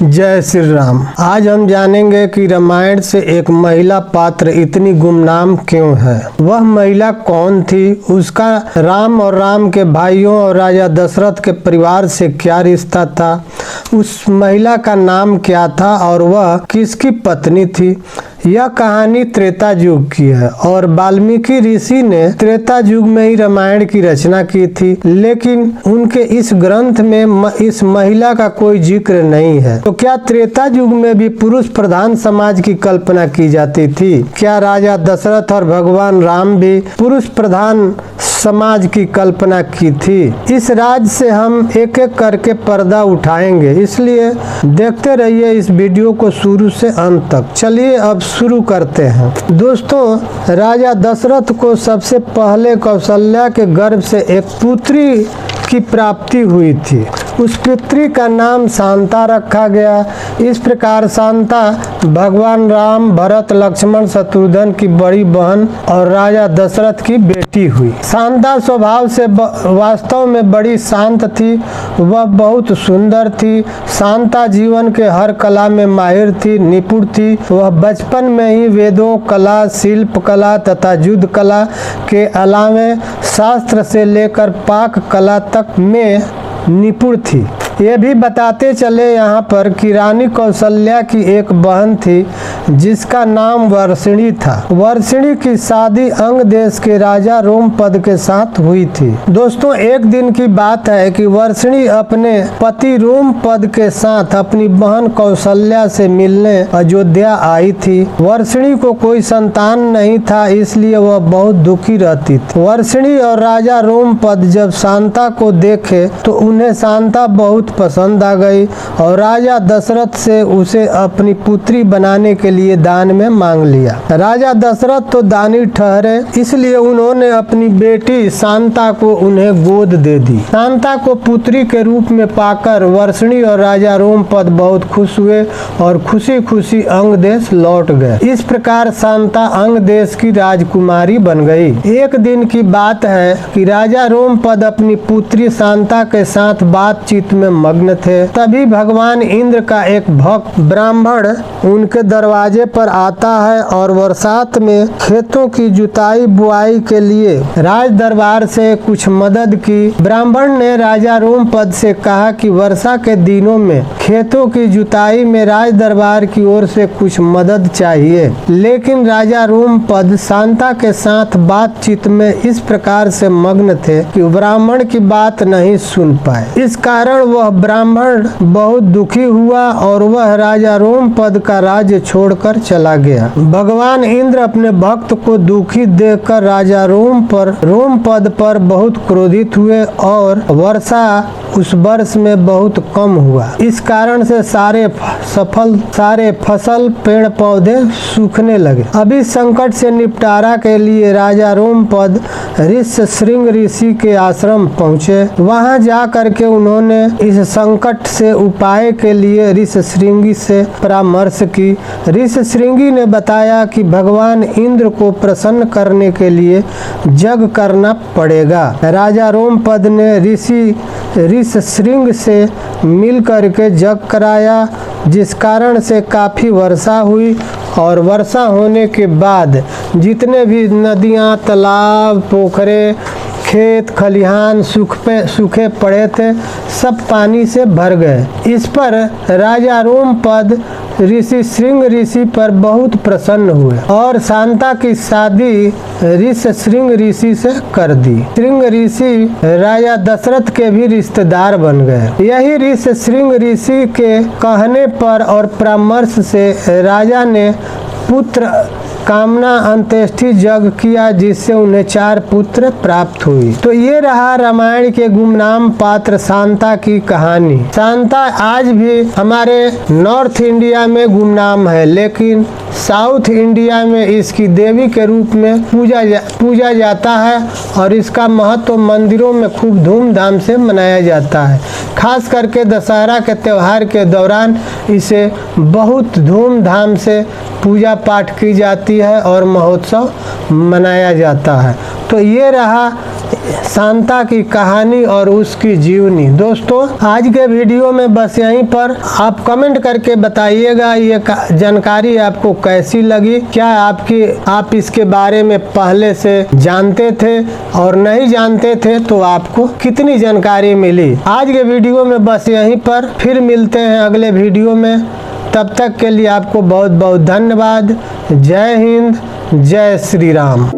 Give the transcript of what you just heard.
जय श्री राम। आज हम जानेंगे कि रामायण से एक महिला पात्र इतनी गुमनाम क्यों है। वह महिला कौन थी, उसका राम और राम के भाइयों और राजा दशरथ के परिवार से क्या रिश्ता था, उस महिला का नाम क्या था और वह किसकी पत्नी थी। यह कहानी त्रेता युग की है और वाल्मीकि ऋषि ने त्रेता युग में ही रामायण की रचना की थी, लेकिन उनके इस ग्रंथ में इस महिला का कोई जिक्र नहीं है। तो क्या त्रेता युग में भी पुरुष प्रधान समाज की कल्पना की जाती थी? क्या राजा दशरथ और भगवान राम भी पुरुष प्रधान समाज की कल्पना की थी? इस राज से हम एक एक करके पर्दा उठाएंगे, इसलिए देखते रहिए इस वीडियो को शुरू से अंत तक। चलिए अब शुरू करते हैं। दोस्तों, राजा दशरथ को सबसे पहले कौशल्या के गर्भ से एक पुत्री की प्राप्ति हुई थी। उस पुत्री का नाम शांता रखा गया। इस प्रकार शांता भगवान राम, भरत, लक्ष्मण, शत्रुघ्न की बड़ी बहन और राजा दशरथ की बेटी हुई। शांता स्वभाव से वास्तव में बड़ी शांत थी। वह बहुत सुंदर थी। शांता जीवन के हर कला में माहिर थी, निपुण थी। वह बचपन में ही वेदों, कला, शिल्प कला तथा युद्ध कला के अलावे शास्त्र से लेकर पाक कला तक में निपुण थी। ये भी बताते चले यहाँ पर कि रानी कौशल्या की एक बहन थी जिसका नाम वर्षिणी था। वर्षिणी की शादी अंग देश के राजा रोमपद के साथ हुई थी। दोस्तों, एक दिन की बात है कि वर्षिणी अपने पति रोमपद के साथ अपनी बहन कौशल्या से मिलने अयोध्या आई थी। वर्षिणी को कोई संतान नहीं था, इसलिए वह बहुत दुखी रहती थी। वर्षिणी और राजा रोमपद जब शांता को देखे तो उन्हें शांता बहुत पसंद आ गई और राजा दशरथ से उसे अपनी पुत्री बनाने के लिए दान में मांग लिया। राजा दशरथ तो दानी ठहरे, इसलिए उन्होंने अपनी बेटी शांता को उन्हें गोद दे दी। शांता को पुत्री के रूप में पाकर वर्षिणी और राजा रोमपद बहुत खुश हुए और खुशी खुशी अंग देश लौट गए। इस प्रकार शांता अंग देश की राजकुमारी बन गई। एक दिन की बात है कि राजा रोमपद अपनी पुत्री शांता के साथ बातचीत में मग्न थे। तभी भगवान इंद्र का एक भक्त ब्राह्मण उनके दरवाजे पर आता है और बरसात में खेतों की जुताई बुआई के लिए राज दरबार से कुछ मदद की। ब्राह्मण ने राजा रोमपद से कहा कि वर्षा के दिनों में खेतों की जुताई में राज दरबार की ओर से कुछ मदद चाहिए, लेकिन राजा रोमपद शांता के साथ बातचीत में इस प्रकार से मग्न थे कि ब्राह्मण की बात नहीं सुन पाए। इस कारण वह ब्राह्मण बहुत दुखी हुआ और वह राजा रोमपद का राज्य छोड़कर चला गया। भगवान इंद्र अपने भक्त को दुखी देखकर राजा रोमपद पर बहुत क्रोधित हुए और वर्षा उस वर्ष में बहुत कम हुआ। इस कारण से सारे फसल पेड़ पौधे सूखने लगे। अभी संकट से निपटारा के लिए राजा रोमपद ऋष्यशृंग ऋषि के आश्रम पहुँचे। वहाँ जा करके उन्होंने इस संकट से उपाय के लिए ऋष्यशृंगी से परामर्श की। ऋष्यशृंगी ने बताया कि भगवान इंद्र को प्रसन्न करने के लिए यज्ञ करना पड़ेगा। राजा रोमपद ने ऋष्यशृंग से मिल करके यज्ञ कराया, जिस कारण से काफी वर्षा हुई और वर्षा होने के बाद जितने भी नदियाँ, तालाब, पोखरे, खेत खलिहान सूखे पड़े थे, सब पानी से भर गए। इस पर राजा रोमपद ऋष्यशृंग ऋषि पर बहुत प्रसन्न हुए और शांता की शादी ऋष्यशृंग ऋषि से कर दी। शृंग ऋषि राजा दशरथ के भी रिश्तेदार बन गए। यही ऋष्यशृंग ऋषि के कहने पर और परामर्श से राजा ने पुत्र कामना अंत्येष्टि यज्ञ किया, जिससे उन्हें 4 पुत्र प्राप्त हुई। तो ये रहा रामायण के गुमनाम पात्र शांता की कहानी। शांता आज भी हमारे नॉर्थ इंडिया में गुमनाम है, लेकिन साउथ इंडिया में इसकी देवी के रूप में पूजा जाता है और इसका महत्व मंदिरों में खूब धूमधाम से मनाया जाता है। खास करके दशहरा के त्यौहार के दौरान इसे बहुत धूमधाम से पूजा पाठ की जाती है और महोत्सव मनाया जाता है। तो ये रहा शांता की कहानी और उसकी जीवनी। दोस्तों आज के वीडियो में बस यहीं पर। आप कमेंट करके बताइएगा ये जानकारी आपको कैसी लगी, क्या आप इसके बारे में पहले से जानते थे और नहीं जानते थे तो आपको कितनी जानकारी मिली। आज के वीडियो में बस यहीं पर, फिर मिलते हैं अगले वीडियो में। तब तक के लिए आपको बहुत बहुत धन्यवाद। जय हिंद, जय श्री राम।